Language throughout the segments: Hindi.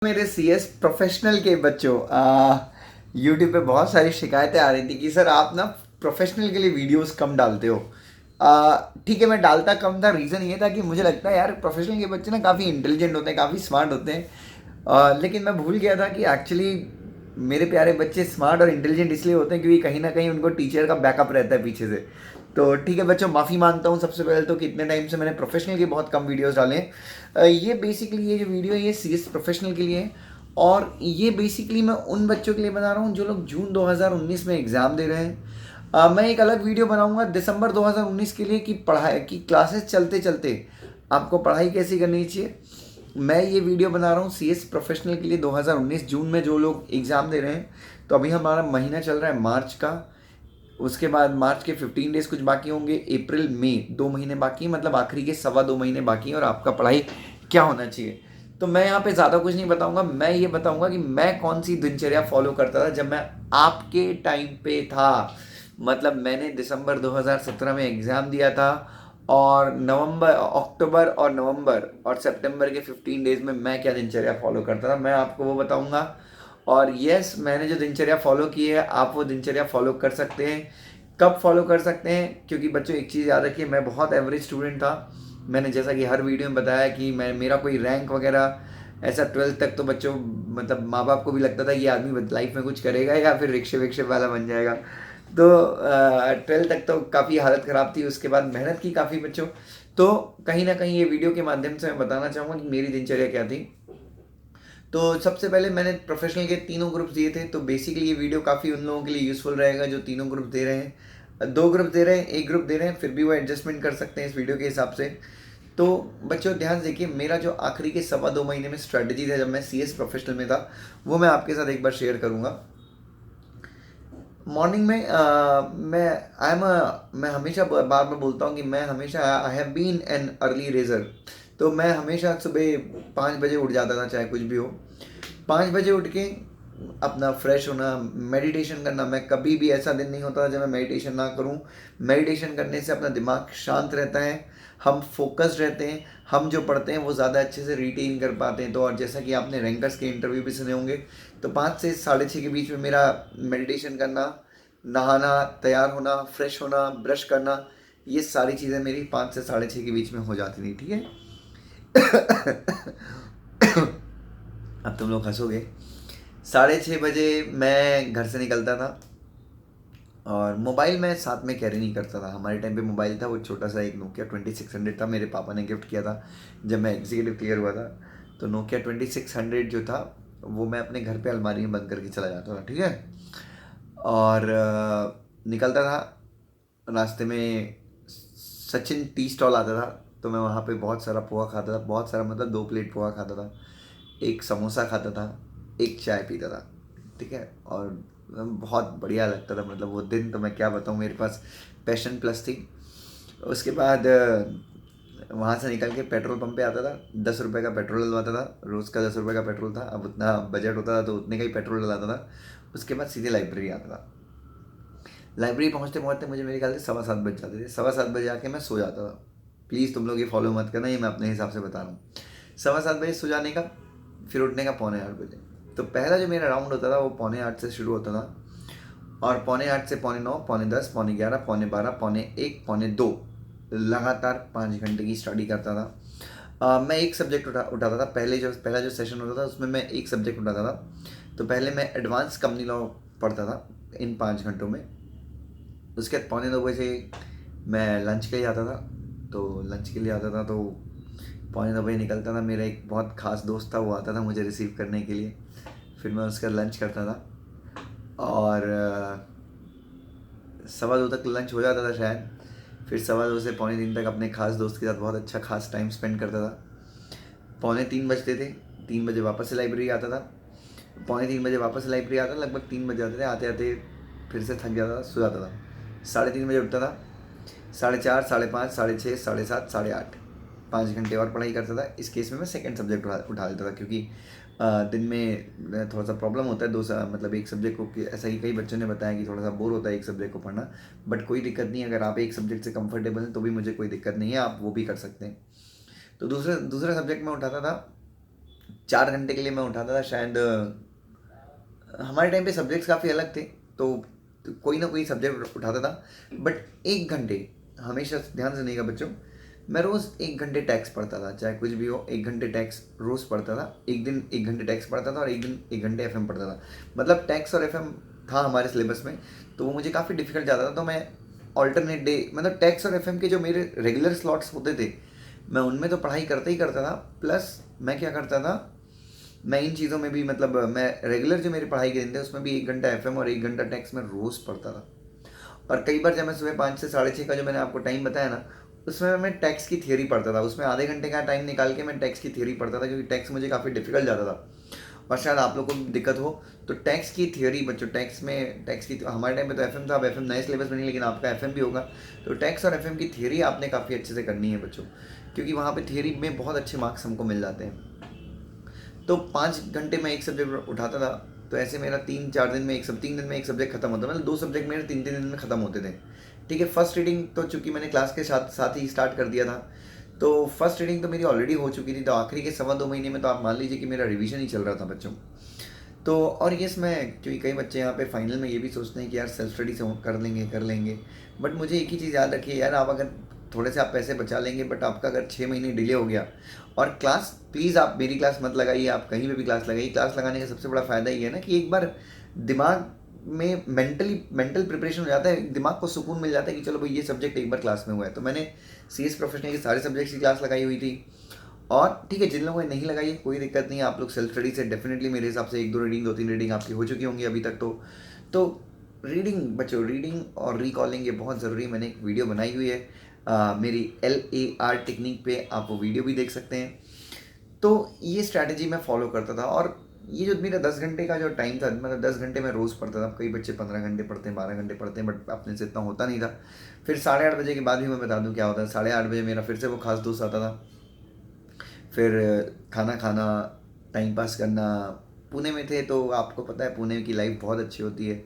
मेरे सीएस प्रोफेशनल के बच्चों यूट्यूब पे बहुत सारी शिकायतें आ रही थी कि सर आप ना प्रोफेशनल के लिए वीडियोस कम डालते हो। ठीक है, मैं डालता कम था, रीज़न ये था कि मुझे लगता है यार प्रोफेशनल के बच्चे ना काफ़ी इंटेलिजेंट होते हैं, काफ़ी स्मार्ट होते हैं। लेकिन मैं भूल गया था कि एक्चुअली मेरे प्यारे बच्चे स्मार्ट और इंटेलिजेंट इसलिए होते हैं क्योंकि कहीं ना कहीं उनको टीचर का बैकअप रहता है पीछे से। तो ठीक है बच्चों, माफ़ी मांगता हूँ सबसे पहले तो कि इतने टाइम से मैंने प्रोफेशनल के बहुत कम वीडियोस डाले हैं। ये बेसिकली ये जो वीडियो है ये सीएस प्रोफेशनल के लिए है। और ये बेसिकली मैं उन बच्चों के लिए बना रहा हूँ जो लोग जून 2019 में एग्ज़ाम दे रहे हैं। मैं एक अलग वीडियो बनाऊंगा दिसंबर 2019 के लिए कि पढ़ाई की क्लासेस चलते चलते आपको पढ़ाई कैसी करनी चाहिए। मैं ये वीडियो बना रहा हूँ सीएस प्रोफेशनल के लिए 2019 जून में जो लोग एग्ज़ाम दे रहे हैं। तो अभी हमारा महीना चल रहा है मार्च का। उसके बाद मार्च के 15 डेज कुछ बाकी होंगे, अप्रैल मई 2 महीने बाकी, मतलब आखिरी के 2.25 महीने बाकी हैं और आपका पढ़ाई क्या होना चाहिए। तो मैं यहाँ पे ज़्यादा कुछ नहीं बताऊँगा, मैं ये बताऊँगा कि मैं कौन सी दिनचर्या फॉलो करता था जब मैं आपके टाइम पे था। मतलब मैंने दिसंबर 2017 में एग्ज़ाम दिया था और नवंबर अक्टूबर और नवंबर और सितंबर के 15 डेज़ में मैं क्या दिनचर्या फॉलो करता था मैं आपको वो बताऊँगा। और यस, मैंने जो दिनचर्या फॉलो की है आप वो दिनचर्या फॉलो कर सकते हैं। कब फॉलो कर सकते हैं, क्योंकि बच्चों एक चीज़ याद रखिए, मैं बहुत एवरेज स्टूडेंट था। मैंने जैसा कि हर वीडियो में बताया कि मैं मेरा कोई रैंक वगैरह ऐसा 12th तक तो बच्चों मतलब माँ बाप को भी लगता था ये आदमी लाइफ में कुछ करेगा या फिर रिक्शे विक्शे वाला बन जाएगा। तो 12th तक तो काफ़ी हालत ख़राब थी, उसके बाद मेहनत की काफ़ी बच्चों। तो कहीं ना कहीं ये वीडियो के माध्यम से मैं बताना चाहूँगा कि मेरी दिनचर्या क्या थी। तो सबसे पहले मैंने प्रोफेशनल के तीनों ग्रुप्स दिए थे। तो बेसिकली ये वीडियो काफ़ी उन लोगों के लिए यूज़फुल रहेगा जो तीनों ग्रुप दे रहे हैं। 2 ग्रुप दे रहे हैं, एक ग्रुप दे रहे हैं, फिर भी वो एडजस्टमेंट कर सकते हैं इस वीडियो के हिसाब से। तो बच्चों ध्यान से देखिए, मेरा जो आखिरी के 2.25 महीने में स्ट्रेटजी था जब मैं सीएस प्रोफेशनल में था वो मैं आपके साथ एक बार शेयर करूँगा। मॉर्निंग में मैं हमेशा बार बार बोलता हूँ कि मैं हमेशा I have been an early riser. तो मैं हमेशा सुबह 5 बजे उठ जाता था चाहे कुछ भी हो। 5 बजे उठ के अपना फ्रेश होना, मेडिटेशन करना। मैं कभी भी ऐसा दिन नहीं होता जब मैं मेडिटेशन ना करूं। मेडिटेशन करने से अपना दिमाग शांत रहता है, हम फोकस्ड रहते हैं, हम जो पढ़ते हैं वो ज़्यादा अच्छे से रिटेन कर पाते हैं। तो और जैसा कि आपने रैंकर्स के इंटरव्यू भी सुने होंगे, तो 5 से 6:30 के बीच में मेरा मेडिटेशन करना, नहाना, तैयार होना, फ्रेश होना, ब्रश करना, ये सारी चीज़ें मेरी 5 से 6:30 के बीच में हो जाती थी। ठीक है। अब तुम लोग हंसोगे। 6:30 बजे मैं घर से निकलता था और मोबाइल मैं साथ में कैरी नहीं करता था। हमारे टाइम पे मोबाइल था वो छोटा सा एक नोकिया 2600 था, मेरे पापा ने गिफ्ट किया था जब मैं एग्जीक्यूटिव क्लियर हुआ था। तो नोकिया 2600 जो था वो मैं अपने घर पे अलमारी में बंद करके चला जाता था। ठीक है। और निकलता था, रास्ते में सचिन टी स्टॉल आता था, तो मैं वहाँ पे बहुत सारा पोहा खाता था, बहुत सारा मतलब 2 प्लेट पोहा खाता था, एक समोसा खाता था, एक चाय पीता था। ठीक है। और बहुत बढ़िया लगता था, मतलब वो दिन तो मैं क्या बताऊँ, मेरे पास पैशन प्लस थी। उसके बाद वहाँ से निकल के पेट्रोल पंप पे आता था, 10 रुपये का पेट्रोल डलवाता था। रोज़ का 10 रुपये का पेट्रोल था, अब उतना बजट होता था तो उतने का ही पेट्रोल डलाता था। उसके बाद सीधे लाइब्रेरी आता था। लाइब्रेरी पहुँचते पहुँचते मुझे मेरे ख्याल से 7:15 बज जाते थे। 7:15 बजे आके मैं सो जाता था। प्लीज़ तुम लोग ये फॉलो मत करना, ये मैं अपने हिसाब से बता रहा हूँ। 7:15 बजे सो जाने का, फिर उठने का 7:45 बजे। तो पहला जो मेरा राउंड होता था वो 7:45 से शुरू होता था और 7:45 से 9:45, 9:45, 11:45, 12:15, 1:45, 2:45 लगातार 5 घंटे की स्टडी करता था। मैं एक सब्जेक्ट उठाता था। पहला जो सेशन होता था उसमें मैं एक सब्जेक्ट उठाता था। तो पहले मैं एडवांस कंपनी लॉ पढ़ता था इन 5 घंटों में। उसके बाद 9:45 बजे मैं लंच के लिए आता था। तो लंच के लिए आता था तो 9:45 बजे निकलता था। मेरा एक बहुत ख़ास दोस्त था, वो आता था मुझे रिसीव करने के लिए। फिर मैं उसका लंच करता था और 2:15 तक लंच हो जाता था शायद। फिर 2:15 से 2:45 तक अपने खास दोस्त के साथ बहुत अच्छा खास टाइम स्पेंड करता था। 2:45 बजते थे, 3 बजे वापस से लाइब्रेरी आता था। 2:45 बजे वापस से लाइब्रेरी आता था, लगभग 3 बज जाते थे। आते आते फिर से थक जाता था, सो जाता था। 3:30 बजे उठता था, 4:30, 5:30, 6:30, 7:30, 8:30 5 घंटे और पढ़ाई करता था। इस केस में मैं सेकंड सब्जेक्ट उठा लेता था क्योंकि दिन में थोड़ा सा प्रॉब्लम होता है मतलब एक सब्जेक्ट को ऐसा ही कई बच्चों ने बताया कि थोड़ा सा बोर होता है एक सब्जेक्ट को पढ़ना। बट कोई दिक्कत नहीं, अगर आप एक सब्जेक्ट से कंफर्टेबल हैं तो भी मुझे कोई दिक्कत नहीं है, आप वो भी कर सकते हैं। तो दूसरा दूसरा सब्जेक्ट मैं उठाता था 4 घंटे के लिए मैं उठाता था शायद। हमारे टाइम पे सब्जेक्ट्स काफ़ी अलग थे, तो कोई ना कोई सब्जेक्ट उठाता था। बट 1 घंटे, हमेशा ध्यान से सुनिएगा बच्चों, मैं रोज़ 1 घंटे टैक्स पढ़ता था, चाहे कुछ भी हो 1 घंटे टैक्स रोज़ पढ़ता था। एक दिन 1 घंटे टैक्स पढ़ता था और एक दिन 1 घंटे एफ पढ़ता था। मतलब टैक्स और एफ था हमारे सिलेबस में, तो वो मुझे काफ़ी डिफिकल्ट जाता था। तो मैं ऑल्टरनेट डे, मतलब टैक्स और एफ के जो मेरे रेगुलर स्लॉट्स होते थे, मैं उनमें तो पढ़ाई करता ही करता था। प्लस मैं क्या करता था, मैं इन चीज़ों में भी, मतलब मैं रेगुलर जो मेरी पढ़ाई के दिन थे उसमें भी 1 घंटा एफ और 1 घंटा टैक्स में रोज़ पढ़ता था। और कई बार जब मैं सुबह 5 से 6:30 का जो मैंने आपको टाइम बताया ना, उसमें मैं टैक्स की थियरी पढ़ता था। उसमें आधे घंटे का टाइम निकाल के मैं टैक्स की थियरी पढ़ता था, क्योंकि टैक्स मुझे काफ़ी डिफिकल्ट जाता था। और शायद आप लोग को भी दिक्कत हो, तो टैक्स की थियरी बच्चों, टैक्स की हमारे टाइम पे तो एफ था, अब एफ नए सिलेबस में नहीं, लेकिन आपका एफ भी होगा। तो टैक्स और एफ की थियरी आपने काफ़ी अच्छे से करनी है बच्चों, क्योंकि वहाँ पे थियरी में बहुत अच्छे मार्क्स हमको मिल जाते हैं। तो 5 घंटे में एक सब्जेक्ट उठाता था, तो ऐसे मेरा 3-4 दिन में 3 दिन में एक सब्जेक्ट खत्म होता, मतलब 2 सब्जेक्ट मेरे 3-3 दिन में ख़त्म होते थे। ठीक है, फर्स्ट रीडिंग तो चूंकि मैंने क्लास के साथ साथ ही स्टार्ट कर दिया था, तो फर्स्ट रीडिंग तो मेरी ऑलरेडी हो चुकी थी। तो आखिरी के 2.25 महीने में तो आप मान लीजिए कि मेरा रिवीजन ही चल रहा था बच्चों। तो और यस, मैं, क्योंकि कई बच्चे यहाँ पे फाइनल में ये भी सोचते हैं कि यार सेल्फ स्टडी से कर लेंगे। बट मुझे एक ही चीज़ याद रखिए यार, आप अगर थोड़े से आप पैसे बचा लेंगे, बट आपका अगर 6 महीने डिले हो गया, और क्लास, प्लीज़ आप मेरी क्लास मत लगाइए, आप कहीं पे भी क्लास लगाइए। क्लास लगाने का सबसे बड़ा फ़ायदा ये है ना कि एक बार दिमाग में मेंटल प्रिपरेशन हो जाता है, दिमाग को सुकून मिल जाता है कि चलो भाई ये सब्जेक्ट एक बार क्लास में हुआ है। तो मैंने CS प्रोफेशनल के सारे सब्जेक्ट्स की क्लास लगाई हुई थी। और ठीक है, जिन लोगों ने नहीं लगाई है कोई दिक्कत नहीं है, आप लोग सेल्फ स्टडी से डेफिनेटली मेरे हिसाब से 1-2 रीडिंग, 2-3 रीडिंग आपकी हो चुकी होंगी अभी तक। तो रीडिंग बच्चों, रीडिंग और रिकॉलिंग ये बहुत ज़रूरी है। मैंने एक वीडियो बनाई हुई है मेरी LAR टेक्निक पे, आप वो वीडियो भी देख सकते हैं। तो ये स्ट्रैटेजी मैं फॉलो करता था। और ये जो मेरा 10 घंटे का जो टाइम था, मतलब 10 घंटे मैं रोज़ पढ़ता था। कई बच्चे 15 घंटे पढ़ते हैं, 12 घंटे पढ़ते हैं, बट अपने से इतना होता नहीं था। फिर 8:30 बजे के बाद भी मैं बता दूं क्या होता है, 8:30 बजे मेरा फिर से वो खास दोस्त आता था। फिर खाना खाना, टाइम पास करना। पुणे में थे तो आपको पता है पुणे की लाइफ बहुत अच्छी होती है।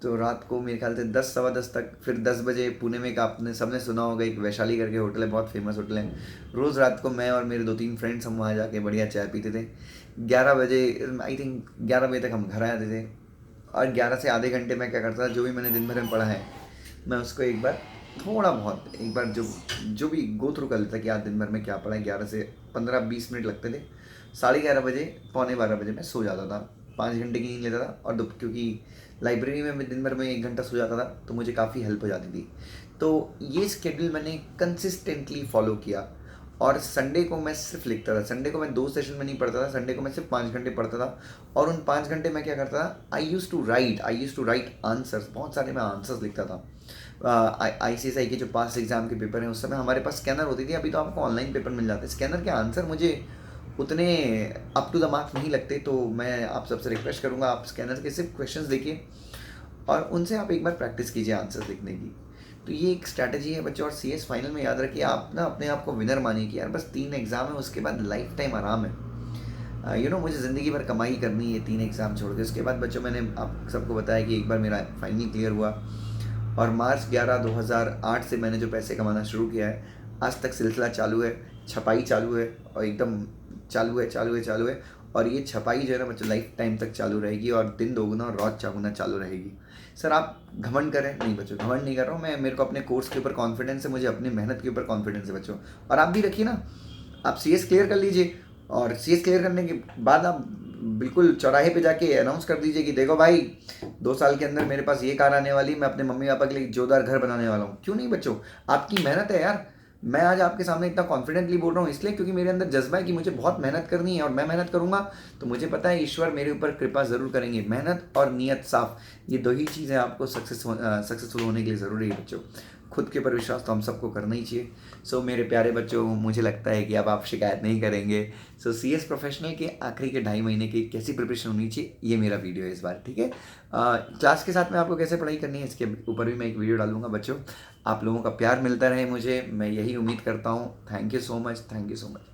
तो रात को मेरे ख्याल से 10 सवा 10 तक, फिर 10 बजे पुणे में एक, आपने सबने सुना होगा, एक वैशाली करके होटल है, बहुत फेमस होटल है। रोज़ रात को मैं और मेरे 2-3 फ्रेंड्स हम वहाँ जाके बढ़िया चाय पीते थे। 11 बजे, आई थिंक 11 बजे तक हम घर आ जाते थे। और 11 से आधे घंटे में क्या करता था, जो भी मैंने दिन भर में पढ़ा है मैं उसको एक बार, थोड़ा बहुत एक बार जो भी गो थ्रू कर लेता कि आज दिन भर में क्या पढ़ा है। 11 से 15-20 मिनट लगते थे। 11:30 बजे, 11:45 बजे मैं सो जाता था। 5 घंटे की नींद लेता था। और क्योंकि लाइब्रेरी में मैं दिन भर में 1 घंटा सो जाता था, तो मुझे काफ़ी हेल्प हो जाती थी। तो ये स्केड्यूल मैंने कंसिस्टेंटली फॉलो किया। और संडे को मैं सिर्फ लिखता था। संडे को मैं 2 सेशन में नहीं पढ़ता था, संडे को मैं सिर्फ 5 घंटे पढ़ता था। और उन 5 घंटे में क्या करता था, आई यूज़ टू राइट आंसर्स, बहुत सारे मैं आंसर्स लिखता था। ICSI के जो पास एग्जाम के पेपर हैं, उस समय हमारे पास स्कैनर होती थी, अभी तो आपको ऑनलाइन पेपर मिल जाते हैं। स्कैनर के आंसर मुझे उतने अप टू द मार्क्स नहीं लगते, तो मैं आप सबसे रिक्वेस्ट करूँगा, आप स्कैनर के सिर्फ क्वेश्चंस देखिए और उनसे आप एक बार प्रैक्टिस कीजिए आंसर्स लिखने की। तो ये एक स्ट्रैटेजी है बच्चों। और CS फाइनल में याद रखिए, आप ना अपने आप को विनर मानिए कि यार बस 3 एग्ज़ाम है, उसके बाद लाइफ टाइम आराम है। मुझे ज़िंदगी भर कमाई करनी है 3 एग्ज़ाम छोड़ के। उसके बाद बच्चों, मैंने आप सबको बताया कि एक बार मेरा फाइनल क्लियर हुआ, और मार्च 11 2008 से मैंने जो पैसे कमाना शुरू किया है, आज तक सिलसिला चालू है, छपाई चालू है, और एकदम चालू है। और ये छपाई जो है ना बच्चों, लाइफ टाइम तक चालू रहेगी, और दिन दोगुना और रात चौगुना चालू रहेगी। सर आप घमंड करें? नहीं बच्चों, घमंड नहीं कर रहा हूँ मैं। मेरे को अपने कोर्स के ऊपर कॉन्फिडेंस है, मुझे अपनी मेहनत के ऊपर कॉन्फिडेंस है बच्चों। और आप भी रखिए ना, आप CS क्लियर कर लीजिए, और CS क्लियर करने के बाद आप बिल्कुल चौराहे पे जाके अनाउंस कर दीजिए कि देखो भाई, 2 साल के अंदर मेरे पास ये कार आने वाली, मैं अपने मम्मी पापा के लिए जोरदार घर बनाने वाला हूँ। क्यों नहीं बच्चों, आपकी मेहनत है यार। मैं आज आपके सामने इतना कॉन्फिडेंटली बोल रहा हूँ इसलिए क्योंकि मेरे अंदर जज्बा है कि मुझे बहुत मेहनत करनी है, और मैं मेहनत करूँगा तो मुझे पता है ईश्वर मेरे ऊपर कृपा ज़रूर करेंगे। मेहनत और नीयत साफ, ये 2 ही चीज़ें आपको सक्सेसफुल होने के लिए ज़रूरी है बच्चों। खुद के ऊपर विश्वास तो हम सबको करना ही चाहिए। सो मेरे प्यारे बच्चों, मुझे लगता है कि अब आप शिकायत नहीं करेंगे। सो CS प्रोफेशनल के आखिरी के 2.5 महीने की कैसी प्रिपरेशन होनी चाहिए, ये मेरा वीडियो है इस बार, ठीक है। क्लास के साथ में आपको कैसे पढ़ाई करनी है, इसके ऊपर भी मैं एक वीडियो डालूंगा बच्चों। आप लोगों का प्यार मिलता रहे मुझे, मैं यही उम्मीद करता हूँ। Thank you so much, thank you so much.